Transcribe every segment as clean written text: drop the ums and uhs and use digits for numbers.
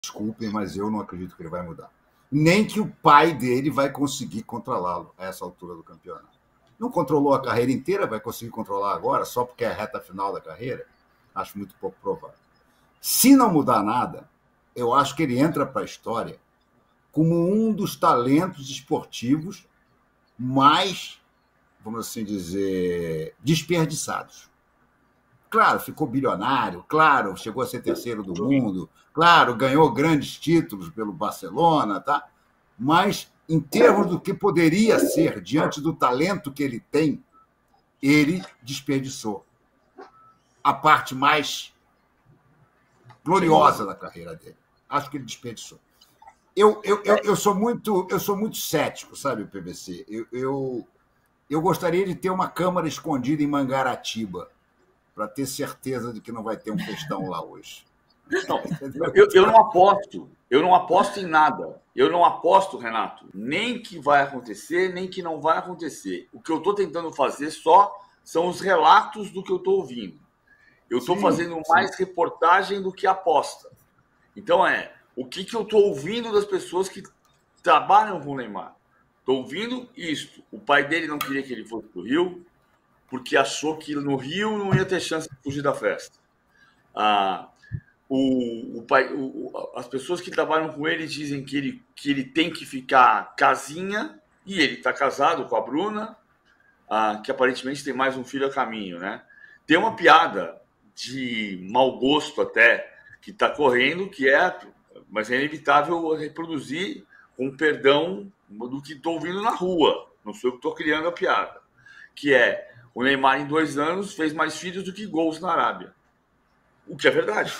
desculpem, mas eu não acredito que ele vai mudar. Nem que o pai dele vai conseguir controlá-lo a essa altura do campeonato. Não controlou a carreira inteira, vai conseguir controlar agora, só porque é a reta final da carreira? Acho muito pouco provável. Se não mudar nada, eu acho que ele entra para a história como um dos talentos esportivos mais, vamos assim dizer, desperdiçados. Claro, ficou bilionário, claro, chegou a ser terceiro do mundo, claro, ganhou grandes títulos pelo Barcelona, tá? Mas, em termos do que poderia ser, diante do talento que ele tem, ele desperdiçou a parte mais gloriosa da carreira dele. Acho que ele desperdiçou. Eu sou muito cético, sabe, PVC? Eu gostaria de ter uma câmara escondida em Mangaratiba para ter certeza de que não vai ter um festão lá hoje. Não, eu não aposto em nada. Eu não aposto, Renato, nem que vai acontecer, nem que não vai acontecer. O que eu estou tentando fazer só são os relatos do que eu estou ouvindo. Eu estou fazendo mais reportagem do que aposta. Então o que eu estou ouvindo das pessoas que trabalham com o Neymar. Estou ouvindo isto. O pai dele não queria que ele fosse para o Rio, porque achou que no Rio não ia ter chance de fugir da festa. As pessoas que trabalham com ele dizem que ele tem que ficar casinha, e ele está casado com a Bruna, que aparentemente tem mais um filho a caminho, né? Tem uma piada de mau gosto até que está correndo, mas é inevitável reproduzir com perdão do que estou ouvindo na rua. Não sou eu que estou criando a piada. Que é, o Neymar em 2 anos fez mais filhos do que gols na Arábia. O que é verdade.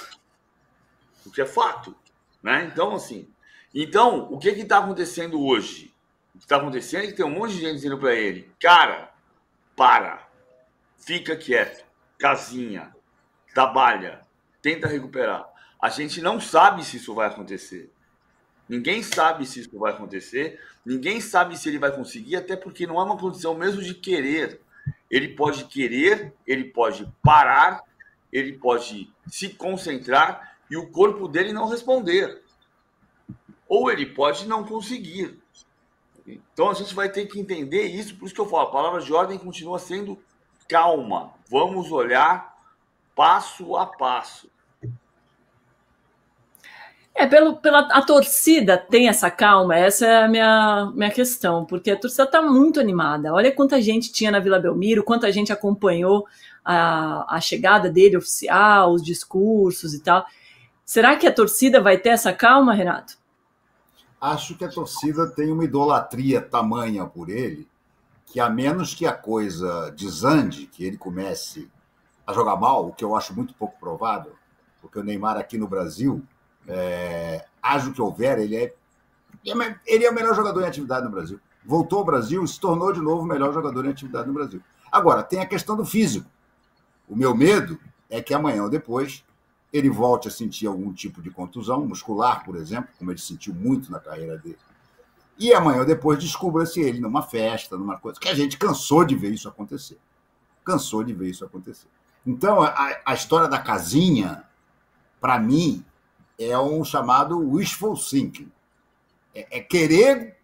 O que é fato. Né? Então, assim... Então, o que está acontecendo hoje? O que está acontecendo é que tem um monte de gente dizendo para ele, cara, para, fica quieto, casinha, trabalha, tenta recuperar. A gente não sabe se isso vai acontecer. Ninguém sabe se isso vai acontecer, ninguém sabe se ele vai conseguir, até porque não é uma condição mesmo de querer. Ele pode querer, ele pode parar, ele pode se concentrar e o corpo dele não responder. Ou ele pode não conseguir. Então a gente vai ter que entender isso, por isso que eu falo, a palavra de ordem continua sendo calma. Vamos olhar passo a passo. A torcida tem essa calma, essa é a minha questão, porque a torcida está muito animada. Olha quanta gente tinha na Vila Belmiro, quanta gente acompanhou a chegada dele oficial, os discursos e tal. Será que a torcida vai ter essa calma, Renato? Acho que a torcida tem uma idolatria tamanha por ele, que a menos que a coisa desande, que ele comece a jogar mal, o que eu acho muito pouco provável, porque o Neymar aqui no Brasil, haja o que houver, ele é o melhor jogador em atividade no Brasil. Voltou ao Brasil e se tornou de novo o melhor jogador em atividade no Brasil. Agora, tem a questão do físico. O meu medo é que amanhã ou depois ele volte a sentir algum tipo de contusão muscular, por exemplo, como ele sentiu muito na carreira dele. E amanhã ou depois descubra-se ele numa festa, numa coisa, que a gente cansou de ver isso acontecer. Cansou de ver isso acontecer. Então, a história da casinha, para mim, é um chamado wishful thinking. Querer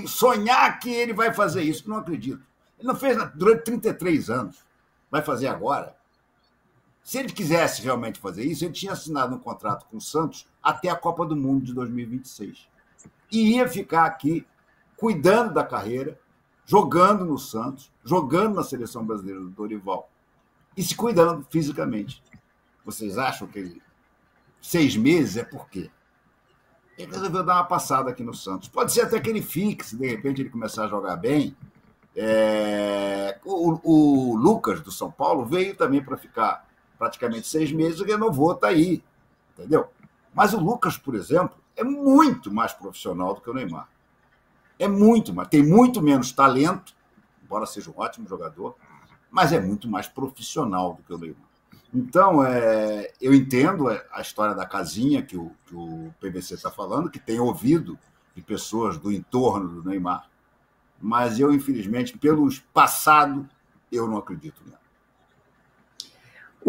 sonhar que ele vai fazer isso. Não acredito. Ele não fez durante 33 anos. Vai fazer agora. Se ele quisesse realmente fazer isso, ele tinha assinado um contrato com o Santos até a Copa do Mundo de 2026. E ia ficar aqui cuidando da carreira, jogando no Santos, jogando na seleção brasileira do Dorival e se cuidando fisicamente. Vocês acham que 6 meses é por quê? Ele resolveu dar uma passada aqui no Santos. Pode ser até que ele fique, se de repente ele começar a jogar bem. O Lucas, do São Paulo, veio também para ficar praticamente 6 meses e renovou, está aí. Entendeu? Mas o Lucas, por exemplo, é muito mais profissional do que o Neymar. É muito mais. Tem muito menos talento, embora seja um ótimo jogador, mas é muito mais profissional do que o Neymar. Então, eu entendo a história da casinha que o PVC está falando, que tem ouvido de pessoas do entorno do Neymar, mas eu, infelizmente, pelo passado, eu não acredito nela.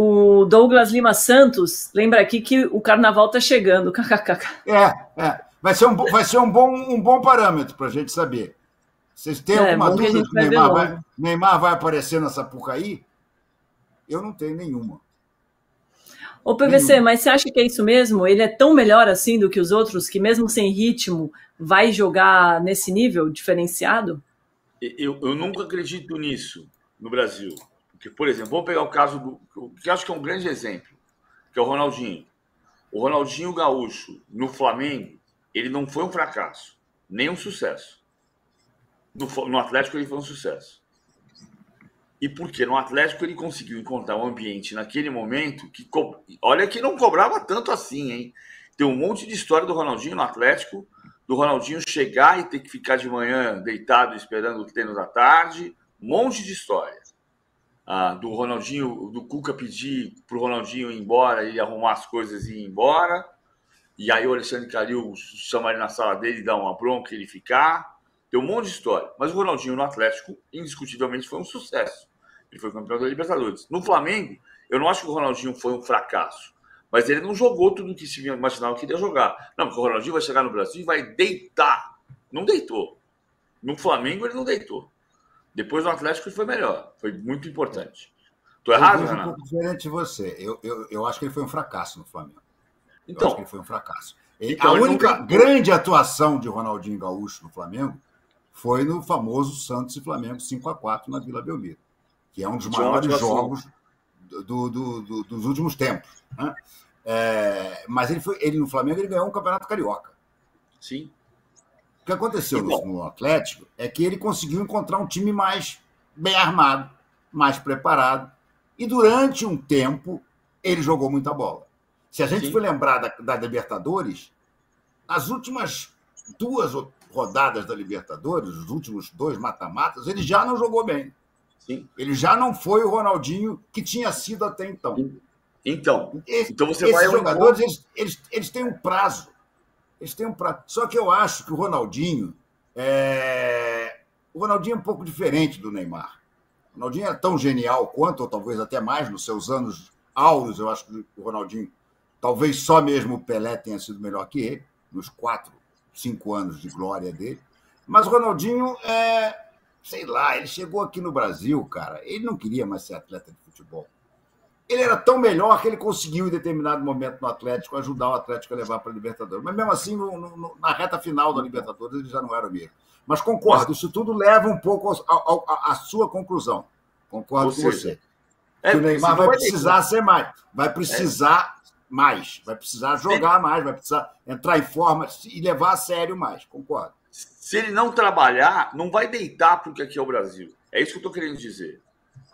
O Douglas Lima Santos lembra aqui que o carnaval está chegando. Vai ser um bom parâmetro para a gente saber. Vocês têm alguma dúvida que o Neymar vai aparecer na Sapucaí? Eu não tenho nenhuma. Ô, PVC, mas você acha que é isso mesmo? Ele é tão melhor assim do que os outros, que mesmo sem ritmo, vai jogar nesse nível diferenciado? Eu nunca acredito nisso no Brasil. Porque, por exemplo, vamos pegar o caso que acho que é um grande exemplo, que é o Ronaldinho. O Ronaldinho Gaúcho, no Flamengo, ele não foi um fracasso, nem um sucesso. No Atlético ele foi um sucesso. E por quê? No Atlético ele conseguiu encontrar um ambiente naquele momento que, olha que não cobrava tanto assim, hein? Tem um monte de história do Ronaldinho no Atlético, do Ronaldinho chegar e ter que ficar de manhã deitado esperando o treino da tarde, um monte de história. Do Ronaldinho, do Cuca pedir para o Ronaldinho ir embora, ele arrumar as coisas e ir embora, e aí o Alexandre Calil chama ele na sala dele e dá uma bronca e ele ficar. Tem um monte de história. Mas o Ronaldinho no Atlético, indiscutivelmente, foi um sucesso. Ele foi campeão da Libertadores. No Flamengo, eu não acho que o Ronaldinho foi um fracasso. Mas ele não jogou tudo o que se imaginava que ele ia jogar. Não, porque o Ronaldinho vai chegar no Brasil e vai deitar. Não deitou. No Flamengo, ele não deitou. Depois no Atlético, ele foi melhor. Foi muito importante. Estou errado, Renato? Um pouco diferente de você. Eu acho que ele foi um fracasso no Flamengo. Então, eu acho que ele foi um fracasso. A única grande atuação de Ronaldinho Gaúcho no Flamengo foi no famoso Santos e Flamengo 5-4 na Vila Belmiro, que é um dos maiores jogos dos últimos tempos. Né? Mas ele no Flamengo ele ganhou um campeonato carioca. Sim. O que aconteceu no Atlético é que ele conseguiu encontrar um time mais bem armado, mais preparado, e durante um tempo ele jogou muita bola. Se a gente for lembrar da Libertadores, nas últimas 2 rodadas da Libertadores, os últimos 2 mata-matas, ele já não jogou bem. Sim. Ele já não foi o Ronaldinho que tinha sido até então. Então você esses vai jogadores, eles têm um prazo. Eles têm um prazo. Só que eu acho que o Ronaldinho é um pouco diferente do Neymar. O Ronaldinho é tão genial quanto, ou talvez até mais, nos seus anos áureos. Eu acho que o Ronaldinho, talvez só mesmo o Pelé tenha sido melhor que ele, nos 4, 5 anos de glória dele. Mas o Ronaldinho, sei lá, ele chegou aqui no Brasil, cara, ele não queria mais ser atleta de futebol. Ele era tão melhor que ele conseguiu, em determinado momento no Atlético, ajudar o Atlético a levar para a Libertadores. Mas mesmo assim, na reta final da Libertadores, ele já não era o mesmo. Mas concordo, isso tudo leva um pouco à sua conclusão. Concordo com você. Que o Neymar vai precisar ser mais. Vai precisar mais. Vai precisar jogar mais, vai precisar entrar em forma e levar a sério mais. Concordo. Se ele não trabalhar, não vai deitar porque aqui é o Brasil. É isso que eu estou querendo dizer.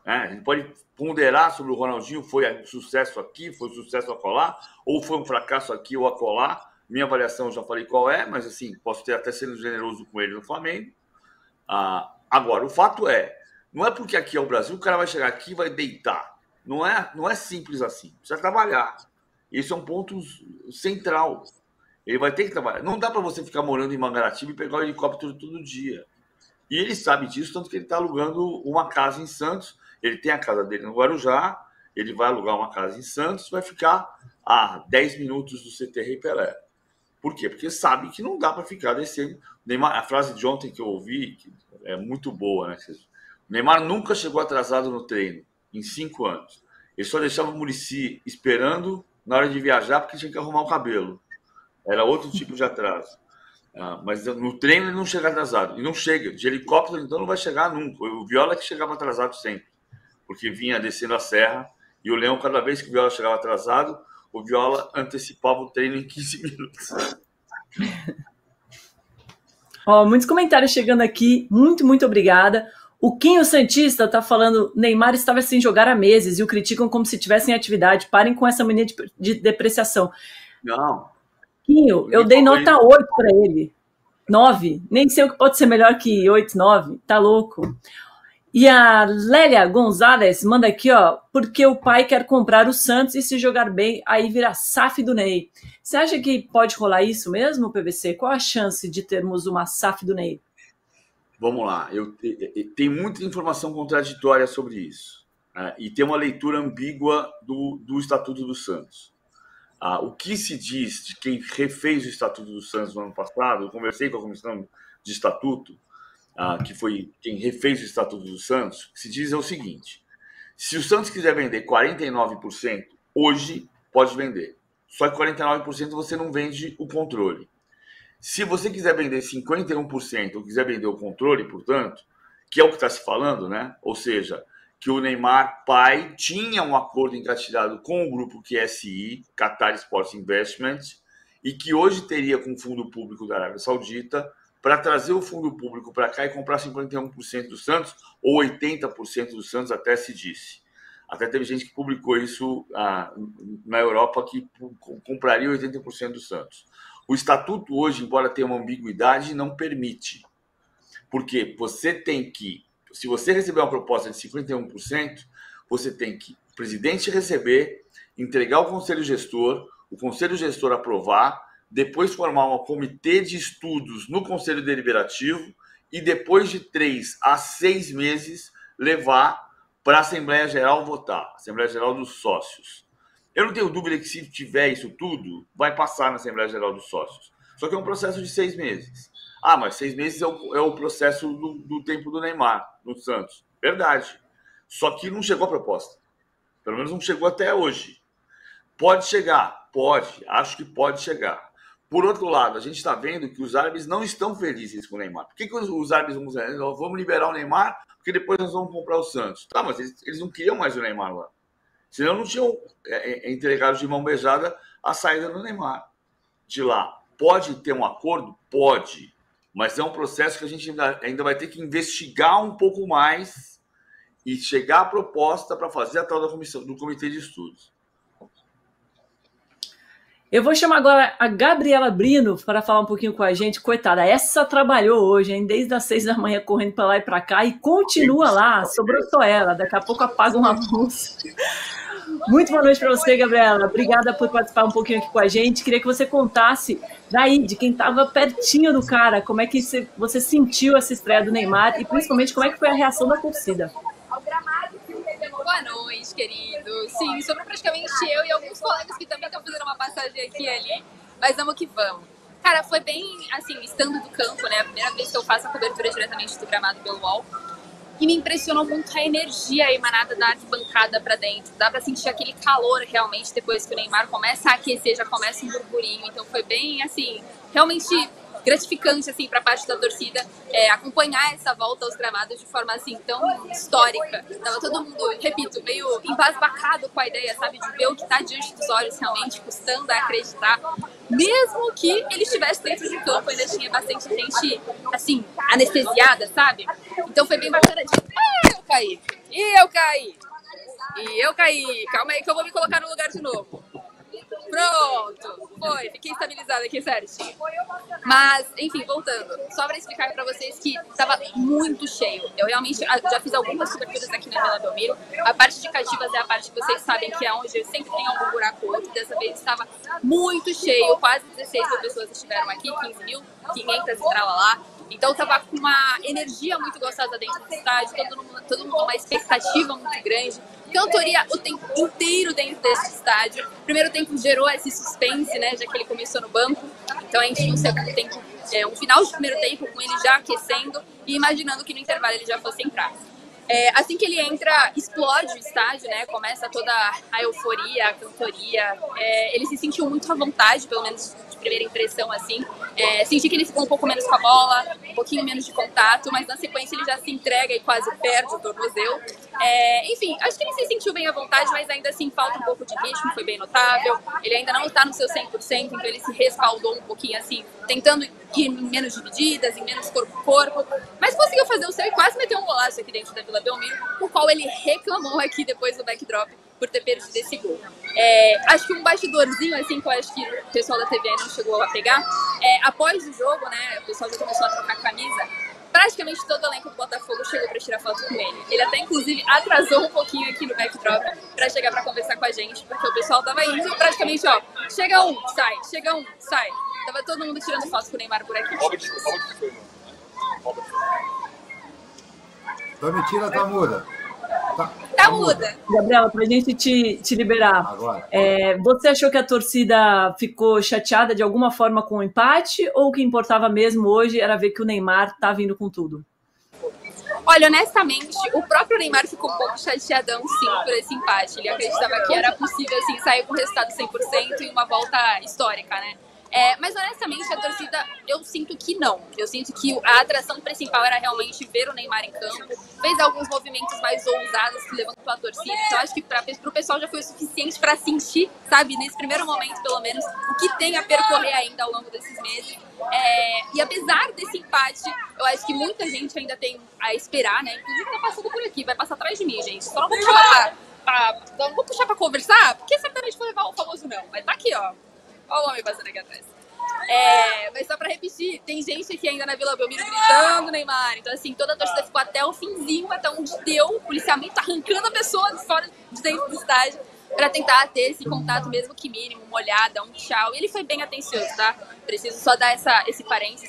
A gente pode ponderar sobre o Ronaldinho, foi sucesso aqui, foi sucesso acolá, ou foi um fracasso aqui ou acolá. Minha avaliação eu já falei qual é, mas assim, posso ter até sendo generoso com ele no Flamengo. Agora, o fato não é porque aqui é o Brasil, o cara vai chegar aqui e vai deitar. Não é simples assim. Precisa trabalhar. Esse é um ponto central. Ele vai ter que trabalhar. Não dá para você ficar morando em Mangaratiba e pegar o helicóptero todo dia. E ele sabe disso, tanto que ele está alugando uma casa em Santos. Ele tem a casa dele no Guarujá, ele vai alugar uma casa em Santos, vai ficar a 10 minutos do CT Rei Pelé. Por quê? Porque sabe que não dá para ficar descendo. Neymar, a frase de ontem que eu ouvi, que é muito boa, né? O Neymar nunca chegou atrasado no treino, em 5 anos. Ele só deixava o Muricy esperando na hora de viajar, porque tinha que arrumar o cabelo. Era outro tipo de atraso. Mas no treino ele não chega atrasado. E não chega. De helicóptero, então, não vai chegar nunca. O Viola é que chegava atrasado sempre. Porque vinha descendo a serra. E o Leão, cada vez que o Viola chegava atrasado, o Viola antecipava o treino em 15 minutos. Muitos comentários chegando aqui. Muito, muito obrigada. O Quinho Santista está falando: Neymar estava sem jogar há meses e o criticam como se tivesse em atividade. Parem com essa mania de depreciação. Não. Quinho, eu dei nota 8 para ele. 9. Nem sei o que pode ser melhor que 8, 9. Tá louco. E a Lélia Gonzalez manda aqui, porque o pai quer comprar o Santos e se jogar bem, aí vira SAF do Ney. Você acha que pode rolar isso mesmo, PVC? Qual a chance de termos uma SAF do Ney? Vamos lá. Tem muita informação contraditória sobre isso. e tem uma leitura ambígua do Estatuto do Santos. O que se diz de quem refez o Estatuto do Santos no ano passado, eu conversei com a Comissão de Estatuto, que foi quem refez o Estatuto do Santos, o que se diz é o seguinte: se o Santos quiser vender 49%, hoje pode vender. Só que 49% você não vende o controle. Se você quiser vender 51% ou quiser vender o controle, portanto, que é o que está se falando, né? Ou seja, que o Neymar pai tinha um acordo engatilhado com o grupo QSI, Qatar Sports Investment, e que hoje teria com o fundo público da Arábia Saudita para trazer o fundo público para cá e comprar 51% do Santos ou 80% do Santos, até se disse. Até teve gente que publicou isso na Europa, que compraria 80% do Santos. O estatuto hoje, embora tenha uma ambiguidade, não permite. Porque você tem que, se você receber uma proposta de 51%, você tem que o presidente receber, entregar ao conselho gestor, o conselho gestor aprovar, depois formar um comitê de estudos no conselho deliberativo e depois de 3 a 6 meses levar para a Assembleia Geral votar, Assembleia Geral dos Sócios. Eu não tenho dúvida que se tiver isso tudo, vai passar na Assembleia Geral dos Sócios. Só que é um processo de 6 meses. Mas 6 meses é o processo do tempo do Neymar, no Santos. Verdade. Só que não chegou a proposta. Pelo menos não chegou até hoje. Pode chegar? Pode. Acho que pode chegar. Por outro lado, a gente está vendo que os árabes não estão felizes com o Neymar. Por que os árabes vão dizer, vamos liberar o Neymar, porque depois nós vamos comprar o Santos? Tá, mas eles não queriam mais o Neymar lá. Senão não tinham entregado de mão beijada a saída do Neymar de lá. Pode ter um acordo? Pode. Mas é um processo que a gente ainda vai ter que investigar um pouco mais e chegar à proposta para fazer a tal da comissão, do comitê de estudos. Eu vou chamar agora a Gabriela Brino para falar um pouquinho com a gente. Coitada, essa trabalhou hoje, hein? Desde as 6 da manhã correndo para lá e para cá e continua lá, sobrou só ela. Daqui a pouco apaga uma luz. Muito boa noite para você, Gabriela. Obrigada por participar um pouquinho aqui com a gente. Queria que você contasse daí, de quem estava pertinho do cara, como é que você sentiu essa estreia do Neymar e principalmente como é que foi a reação da torcida. Boa noite, querido. Sim, sobrou praticamente eu e alguns colegas que também estão fazendo uma passagem aqui e ali, mas vamos que vamos. Cara, foi bem, assim, estando do campo, né? A primeira vez que eu faço a cobertura diretamente do gramado pelo UOL. E me impressionou muito a energia emanada da arquibancada pra dentro. Dá pra sentir aquele calor realmente depois que o Neymar começa a aquecer, já começa um burburinho. Então foi bem, assim, realmente gratificante, assim, pra parte da torcida acompanhar essa volta aos gramados de forma, assim, tão histórica. Tava todo mundo, repito, meio embasbacado com a ideia, sabe, de ver o que tá diante dos olhos realmente, custando a acreditar. Mesmo que ele estivesse dentro de campo, ainda tinha bastante gente, assim, anestesiada, sabe? Então foi bem bacana de... E eu caí. Calma aí que eu vou me colocar no lugar de novo. Pronto, foi, fiquei estabilizada aqui certinho. Mas, enfim, voltando, só para explicar para vocês que estava muito cheio. Eu realmente já fiz algumas coberturas aqui na Vila Belmiro. A parte de cativas é a parte que vocês sabem que é onde sempre tem algum buraco ou outro. Dessa vez estava muito cheio, quase 16 mil pessoas estiveram aqui, 15.500 entraram lá. Então estava com uma energia muito gostosa dentro do estádio, todo mundo uma expectativa muito grande. Cantoria o tempo inteiro dentro desse estádio. O primeiro tempo gerou esse suspense, né, já que ele começou no banco. Então a gente tinha um segundo tempo, um final de primeiro tempo com ele já aquecendo e imaginando que no intervalo ele já fosse entrar. Assim que ele entra, explode o estádio, né? Começa toda a euforia, a cantoria. Ele se sentiu muito à vontade, pelo menos de primeira impressão, assim. Senti que ele ficou um pouco menos com a bola, um pouquinho menos de contato, mas na sequência ele já se entrega e quase perde o tornozelo. Enfim, acho que ele se sentiu bem à vontade, mas ainda assim falta um pouco de ritmo, foi bem notável. Ele ainda não está no seu 100%, então ele se respaldou um pouquinho assim, tentando ir em menos divididas, em menos corpo a corpo, mas conseguiu fazer o seu e quase meteu um golaço aqui dentro da Vila Belmiro, o qual ele reclamou aqui depois do backdrop por ter perdido esse gol. Acho que um bastidorzinho, assim, que eu acho que o pessoal da TV não chegou a pegar, após o jogo, né, o pessoal já começou a trocar camisa, praticamente todo o elenco do Botafogo chegou para tirar foto com ele. Ele até, inclusive, atrasou um pouquinho aqui no backdrop para chegar para conversar com a gente, porque o pessoal tava indo praticamente, ó, chega um, sai. Tava todo mundo tirando foto com o Neymar por aqui. Tua mentira tá muda. Tá muda. Gabriela, para a gente te liberar, Agora. Você achou que a torcida ficou chateada de alguma forma com o empate ou o que importava mesmo hoje era ver que o Neymar tá vindo com tudo? Olha, honestamente, o próprio Neymar ficou um pouco chateadão, sim, por esse empate. Ele acreditava que era possível, assim, sair com o resultado 100% em uma volta histórica, né? Mas, honestamente, a torcida, eu sinto que não. Eu sinto que a atração principal era realmente ver o Neymar em campo. Fez alguns movimentos mais ousados que levantou a torcida. Então, acho que pro pessoal já foi o suficiente para sentir, sabe, nesse primeiro momento, pelo menos, o que tem a percorrer ainda ao longo desses meses. E apesar desse empate, eu acho que muita gente ainda tem a esperar, né? Inclusive tá passando por aqui, vai passar atrás de mim, gente. Só não vou puxar pra conversar, porque certamente vou levar o famoso não. Mas tá aqui, ó. Olha o homem passando aqui atrás. Mas só pra repetir, tem gente aqui ainda na Vila Belmiro gritando Neymar. Então, assim, toda a torcida ficou até o finzinho, até onde deu. O policiamento arrancando a pessoa de dentro do estádio pra tentar ter esse contato, mesmo que mínimo, uma olhada, um tchau. E ele foi bem atencioso, tá? Preciso só dar esse parênteses,